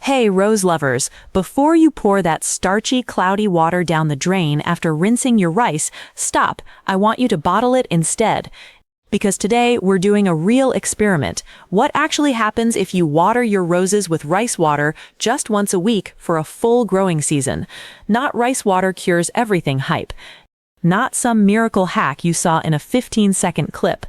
Hey, rose lovers, before you pour that starchy, cloudy water down the drain after rinsing your rice, stop. I want you to bottle it instead. Because today we're doing a real experiment. What actually happens if you water your roses with rice water just once a week for a full growing season? Not rice water cures everything hype. Not some miracle hack you saw in a 15-second clip.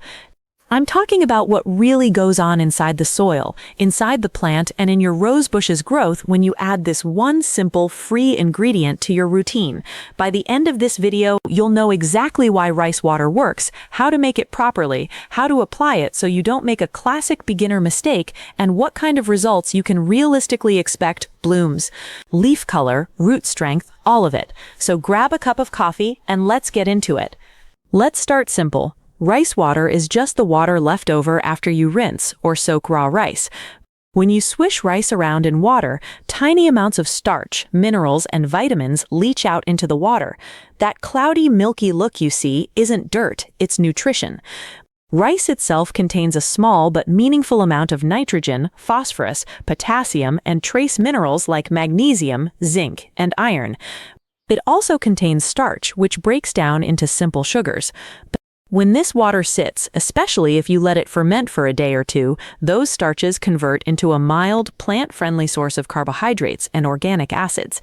I'm talking about what really goes on inside the soil, inside the plant, and in your rose bush's growth when you add this one simple, free ingredient to your routine. By the end of this video, you'll know exactly why rice water works, how to make it properly, how to apply it so you don't make a classic beginner mistake, and what kind of results you can realistically expect: blooms, leaf color, root strength, all of it. So grab a cup of coffee and let's get into it. Let's start simple. Rice water is just the water left over after you rinse or soak raw rice. When you swish rice around in water, tiny amounts of starch, minerals, and vitamins leach out into the water. That cloudy, milky look you see isn't dirt, it's nutrition. Rice itself contains a small but meaningful amount of nitrogen, phosphorus, potassium, and trace minerals like magnesium, zinc, and iron. It also contains starch, which breaks down into simple sugars. When this water sits, especially if you let it ferment for a day or two, those starches convert into a mild, plant-friendly source of carbohydrates and organic acids.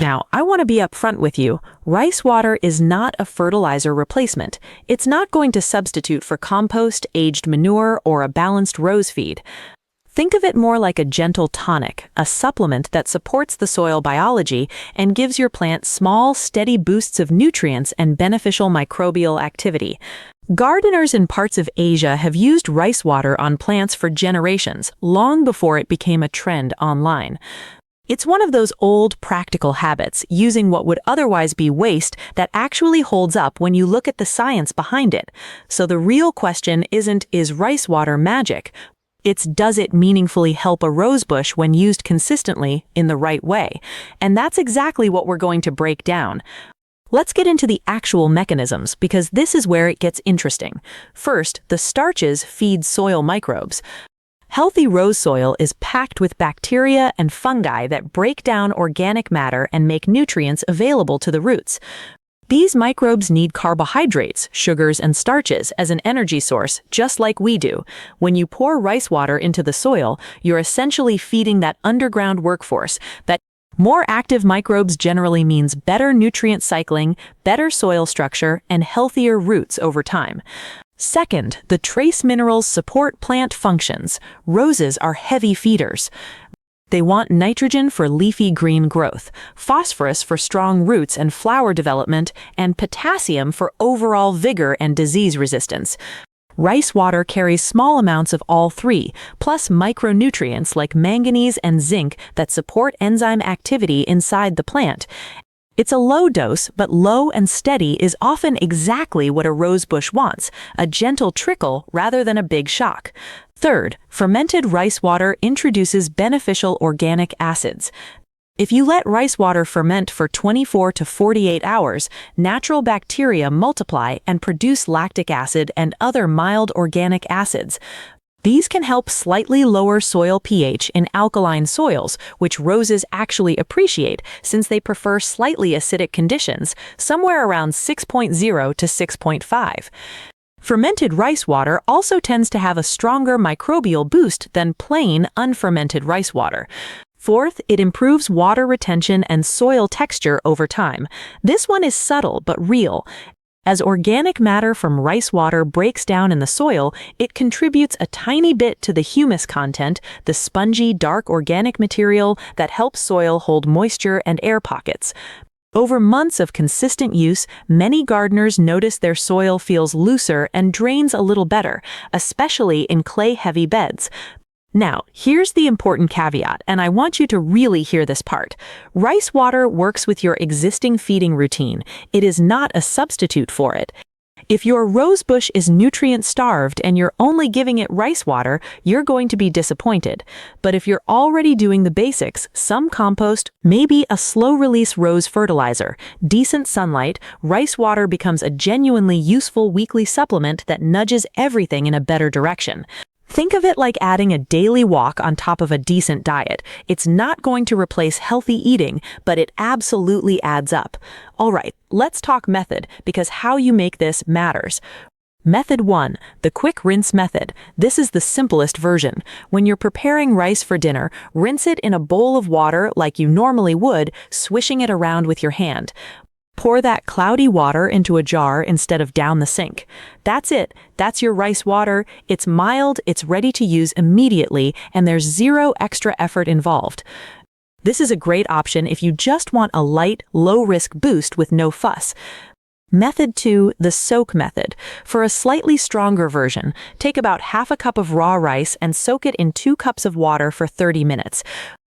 Now, I want to be upfront with you. Rice water is not a fertilizer replacement. It's not going to substitute for compost, aged manure, or a balanced rose feed. Think of it more like a gentle tonic, a supplement that supports the soil biology and gives your plant small, steady boosts of nutrients and beneficial microbial activity. Gardeners in parts of Asia have used rice water on plants for generations, long before it became a trend online. It's one of those old practical habits, using what would otherwise be waste, that actually holds up when you look at the science behind it. So the real question isn't, is rice water magic? It's, does it meaningfully help a rose bush when used consistently in the right way? And that's exactly what we're going to break down. Let's get into the actual mechanisms, because this is where it gets interesting. First, the starches feed soil microbes. Healthy rose soil is packed with bacteria and fungi that break down organic matter and make nutrients available to the roots. These microbes need carbohydrates, sugars, and starches as an energy source, just like we do. When you pour rice water into the soil, you're essentially feeding that underground workforce. That more active microbes generally means better nutrient cycling, better soil structure, and healthier roots over time. Second, the trace minerals support plant functions. Roses are heavy feeders. They want nitrogen for leafy green growth, phosphorus for strong roots and flower development, and potassium for overall vigor and disease resistance. Rice water carries small amounts of all three, plus micronutrients like manganese and zinc that support enzyme activity inside the plant. It's a low dose, but low and steady is often exactly what a rose bush wants, a gentle trickle rather than a big shock. Third, fermented rice water introduces beneficial organic acids. If you let rice water ferment for 24 to 48 hours, natural bacteria multiply and produce lactic acid and other mild organic acids. These can help slightly lower soil pH in alkaline soils, which roses actually appreciate since they prefer slightly acidic conditions, somewhere around 6.0 to 6.5. Fermented rice water also tends to have a stronger microbial boost than plain, unfermented rice water. Fourth, it improves water retention and soil texture over time. This one is subtle but real. As organic matter from rice water breaks down in the soil, it contributes a tiny bit to the humus content, the spongy, dark organic material that helps soil hold moisture and air pockets. Over months of consistent use, many gardeners notice their soil feels looser and drains a little better, especially in clay-heavy beds. Now, here's the important caveat, and I want you to really hear this part. Rice water works with your existing feeding routine. It is not a substitute for it. If your rose bush is nutrient-starved and you're only giving it rice water, you're going to be disappointed. But if you're already doing the basics, some compost, maybe a slow-release rose fertilizer, decent sunlight, rice water becomes a genuinely useful weekly supplement that nudges everything in a better direction. Think of it like adding a daily walk on top of a decent diet. It's not going to replace healthy eating, but it absolutely adds up. All right, let's talk method, because how you make this matters. Method 1, the quick rinse method. This is the simplest version. When you're preparing rice for dinner, rinse it in a bowl of water like you normally would, swishing it around with your hand. Pour that cloudy water into a jar instead of down the sink. That's it. That's your rice water. It's mild, it's ready to use immediately, and there's zero extra effort involved. This is a great option if you just want a light, low-risk boost with no fuss. Method 2, the soak method. For a slightly stronger version, take about half a cup of raw rice and soak it in 2 cups of water for 30 minutes.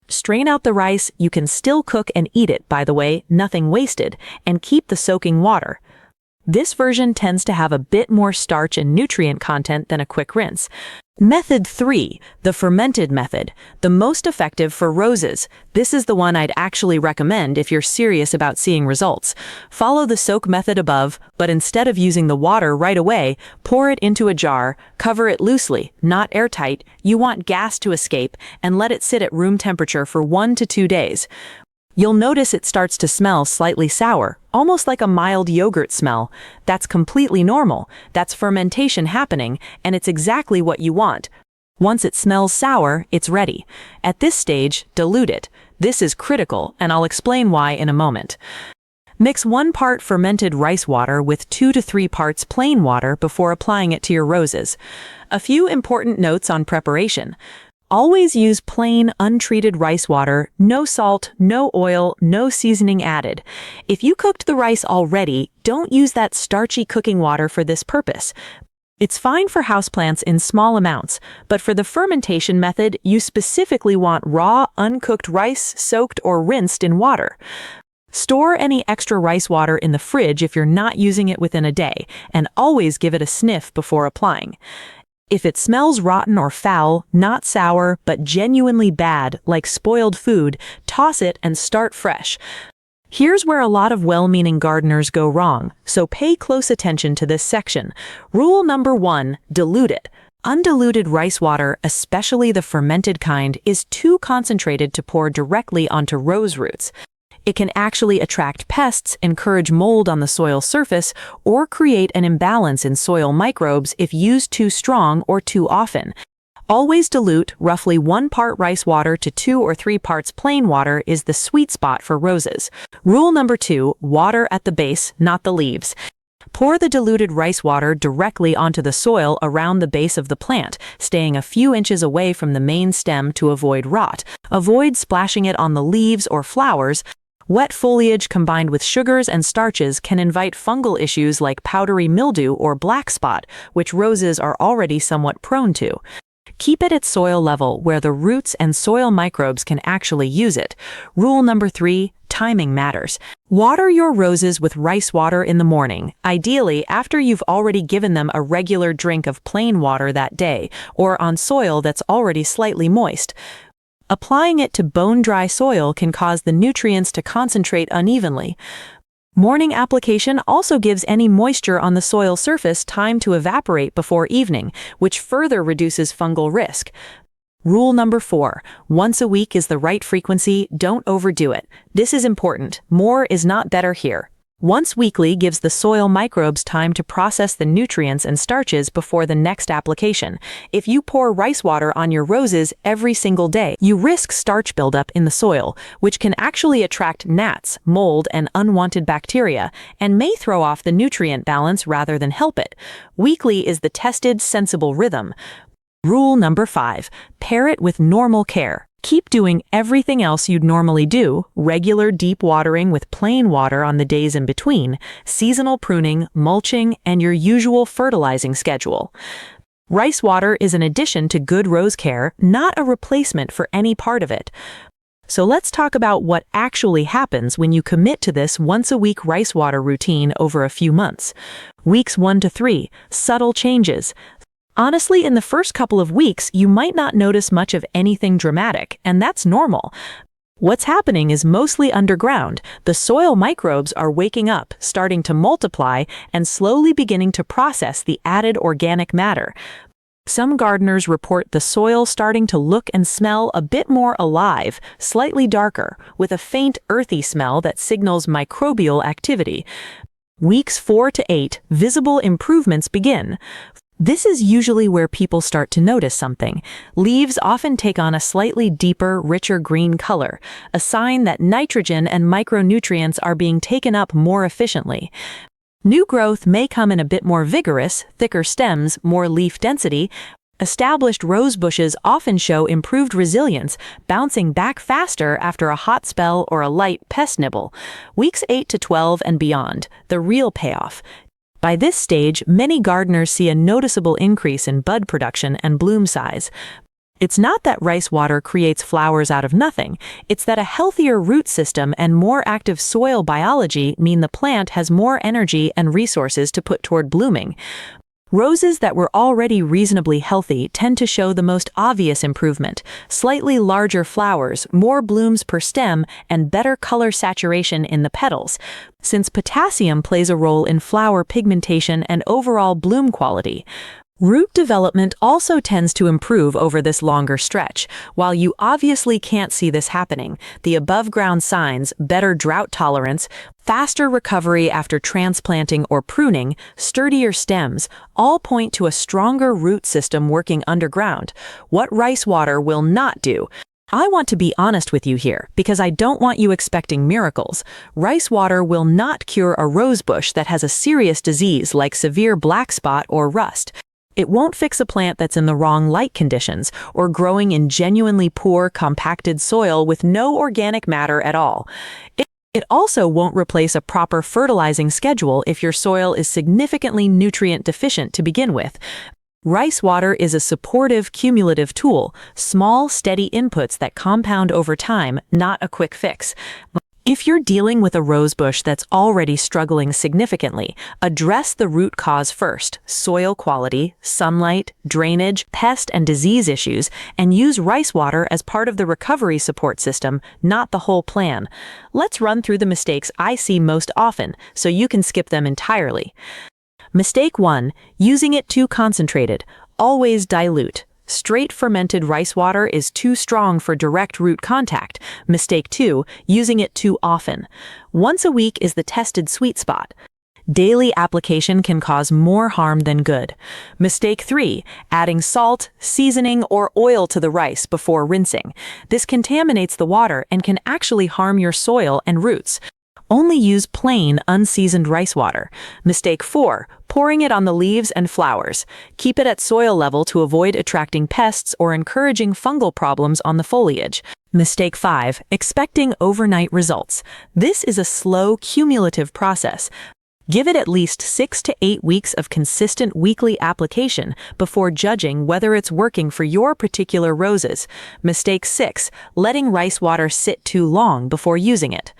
Strain out the rice, you can still cook and eat it, by the way, nothing wasted, and keep the soaking water. This version tends to have a bit more starch and nutrient content than a quick rinse. Method 3, the fermented method, the most effective for roses. This is the one I'd actually recommend if you're serious about seeing results. Follow the soak method above, but instead of using the water right away, pour it into a jar, cover it loosely, not airtight, you want gas to escape, and let it sit at room temperature for 1 to 2 days. You'll notice it starts to smell slightly sour, almost like a mild yogurt smell. That's completely normal. That's fermentation happening, and it's exactly what you want. Once it smells sour, it's ready. At this stage, dilute it. This is critical, and I'll explain why in a moment. Mix 1 part fermented rice water with 2 to 3 parts plain water before applying it to your roses. A few important notes on preparation. Always use plain, untreated rice water, no salt, no oil, no seasoning added. If you cooked the rice already, don't use that starchy cooking water for this purpose. It's fine for houseplants in small amounts, but for the fermentation method, you specifically want raw, uncooked rice soaked or rinsed in water. Store any extra rice water in the fridge if you're not using it within a day, and always give it a sniff before applying. If it smells rotten or foul, not sour, but genuinely bad, like spoiled food, toss it and start fresh. Here's where a lot of well-meaning gardeners go wrong, so pay close attention to this section. Rule number 1, dilute it. Undiluted rice water, especially the fermented kind, is too concentrated to pour directly onto rose roots. It can actually attract pests, encourage mold on the soil surface, or create an imbalance in soil microbes if used too strong or too often. Always dilute. Roughly 1 part rice water to 2 or 3 parts plain water is the sweet spot for roses. Rule number 2, water at the base, not the leaves. Pour the diluted rice water directly onto the soil around the base of the plant, staying a few inches away from the main stem to avoid rot. Avoid splashing it on the leaves or flowers. Wet foliage combined with sugars and starches can invite fungal issues like powdery mildew or black spot, which roses are already somewhat prone to. Keep it at soil level where the roots and soil microbes can actually use it. Rule number 3, timing matters. Water your roses with rice water in the morning, ideally after you've already given them a regular drink of plain water that day, or on soil that's already slightly moist. Applying it to bone-dry soil can cause the nutrients to concentrate unevenly. Morning application also gives any moisture on the soil surface time to evaporate before evening, which further reduces fungal risk. Rule number 4, once a week is the right frequency, don't overdo it. This is important. More is not better here. Once weekly gives the soil microbes time to process the nutrients and starches before the next application. If you pour rice water on your roses every single day, you risk starch buildup in the soil, which can actually attract gnats, mold, and unwanted bacteria, and may throw off the nutrient balance rather than help it. Weekly is the tested, sensible rhythm. Rule number 5, pair it with normal care. Keep doing everything else you'd normally do, regular deep watering with plain water on the days in between, seasonal pruning, mulching, and your usual fertilizing schedule. Rice water is an addition to good rose care, not a replacement for any part of it. So let's talk about what actually happens when you commit to this once-a-week rice water routine over a few months. Weeks 1 to 3, subtle changes. Honestly, in the first couple of weeks, you might not notice much of anything dramatic, and that's normal. What's happening is mostly underground. The soil microbes are waking up, starting to multiply, and slowly beginning to process the added organic matter. Some gardeners report the soil starting to look and smell a bit more alive, slightly darker, with a faint earthy smell that signals microbial activity. Weeks 4 to 8, visible improvements begin. This is usually where people start to notice something. Leaves often take on a slightly deeper, richer green color, a sign that nitrogen and micronutrients are being taken up more efficiently. New growth may come in a bit more vigorous, thicker stems, more leaf density. Established rose bushes often show improved resilience, bouncing back faster after a hot spell or a light pest nibble. Weeks 8 to 12 and beyond, the real payoff. By this stage, many gardeners see a noticeable increase in bud production and bloom size. It's not that rice water creates flowers out of nothing, it's that a healthier root system and more active soil biology mean the plant has more energy and resources to put toward blooming. Roses that were already reasonably healthy tend to show the most obvious improvement: slightly larger flowers, more blooms per stem, and better color saturation in the petals, since potassium plays a role in flower pigmentation and overall bloom quality. Root development also tends to improve over this longer stretch. While you obviously can't see this happening, the above-ground signs, better drought tolerance, faster recovery after transplanting or pruning, sturdier stems, all point to a stronger root system working underground. What rice water will not do. I want to be honest with you here, because I don't want you expecting miracles. Rice water will not cure a rose bush that has a serious disease like severe black spot or rust. It won't fix a plant that's in the wrong light conditions or growing in genuinely poor, compacted soil with no organic matter at all. It also won't replace a proper fertilizing schedule if your soil is significantly nutrient deficient to begin with. Rice water is a supportive, cumulative tool, small, steady inputs that compound over time, not a quick fix. If you're dealing with a rosebush that's already struggling significantly, address the root cause first: soil quality, sunlight, drainage, pest and disease issues, and use rice water as part of the recovery support system, not the whole plan. Let's run through the mistakes I see most often, so you can skip them entirely. Mistake 1. Using it too concentrated. Always dilute. Straight fermented rice water is too strong for direct root contact. Mistake 2, using it too often. Once a week is the tested sweet spot. Daily application can cause more harm than good. Mistake 3, adding salt, seasoning, or oil to the rice before rinsing. This contaminates the water and can actually harm your soil and roots. Only use plain, unseasoned rice water. Mistake 4, pouring it on the leaves and flowers. Keep it at soil level to avoid attracting pests or encouraging fungal problems on the foliage. Mistake 5, expecting overnight results. This is a slow, cumulative process. Give it at least 6 to 8 weeks of consistent weekly application before judging whether it's working for your particular roses. Mistake 6, letting rice water sit too long before using it.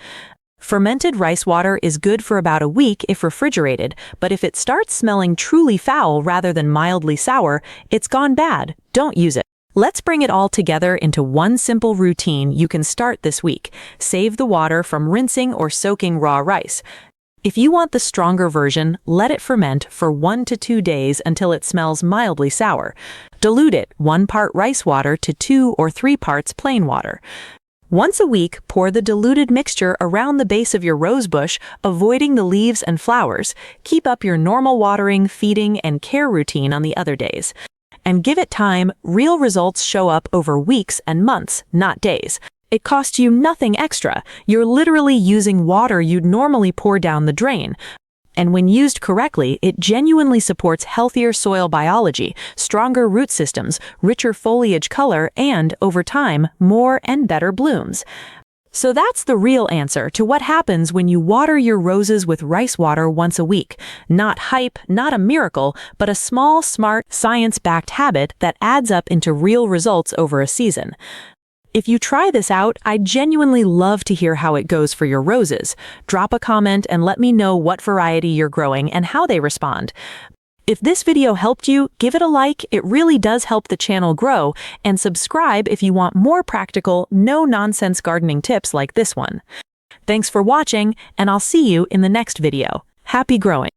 Fermented rice water is good for about a week if refrigerated, but if it starts smelling truly foul rather than mildly sour, it's gone bad. Don't use it. Let's bring it all together into one simple routine you can start this week. Save the water from rinsing or soaking raw rice. If you want the stronger version, let it ferment for 1 to 2 days until it smells mildly sour. Dilute it, 1 part rice water to 2 or 3 parts plain water. Once a week, pour the diluted mixture around the base of your rose bush, avoiding the leaves and flowers. Keep up your normal watering, feeding, and care routine on the other days. And give it time. Real results show up over weeks and months, not days. It costs you nothing extra. You're literally using water you'd normally pour down the drain. And when used correctly, it genuinely supports healthier soil biology, stronger root systems, richer foliage color, and, over time, more and better blooms. So that's the real answer to what happens when you water your roses with rice water once a week. Not hype, not a miracle, but a small, smart, science-backed habit that adds up into real results over a season. If you try this out, I'd genuinely love to hear how it goes for your roses. Drop a comment and let me know what variety you're growing and how they respond. If this video helped you, give it a like. It really does help the channel grow, and subscribe if you want more practical, no-nonsense gardening tips like this one. Thanks for watching, and I'll see you in the next video. Happy growing!